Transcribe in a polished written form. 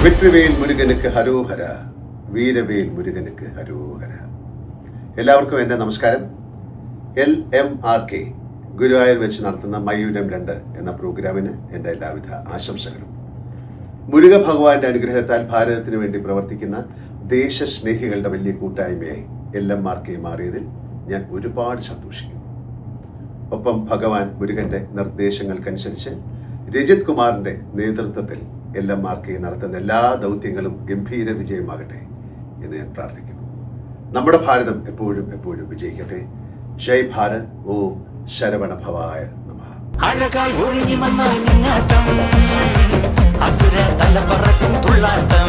വെற்றிവേൽ മുരുകനുക്ക് ഹരോഹര, വീരവേൽ മുരുകനുക്ക് ഹരോഹര. എല്ലാവർക്കും എൻ്റെ നമസ്കാരം. LMRK ഗുരുവായൂർ വെച്ച് നടത്തുന്ന മയൂരം 2 എന്ന പ്രോഗ്രാമിന് എൻ്റെ എല്ലാവിധ ആശംസകളും. മുരുക ഭഗവാന്റെ അനുഗ്രഹത്താൽ ഭാരതത്തിന് വേണ്ടി പ്രവർത്തിക്കുന്ന ദേശസ്നേഹികളുടെ വലിയ കൂട്ടായ്മയായി LMRK മാറിയതിൽ ഞാൻ ഒരുപാട് സന്തോഷിക്കുന്നു. ഒപ്പം ഭഗവാൻ മുരുകന്റെ നിർദ്ദേശങ്ങൾക്കനുസരിച്ച് രജിത് കുമാറിന്റെ നേതൃത്വത്തിൽ LMRK നടത്തുന്ന എല്ലാ ദൗത്യങ്ങളും ഗംഭീര വിജയമാകട്ടെ എന്ന് ഞാൻ പ്രാർത്ഥിക്കുന്നു. നമ്മുടെ ഭാരതം എപ്പോഴും എപ്പോഴും വിജയിക്കട്ടെ. ജയ് ഭാരത്. ഓം ശരവണ ഭവായ നമഃ. അഴകായി ഒരുങ്ങി വന്ന അസുര തലപ്പറക്കും തുള്ളാട്ടം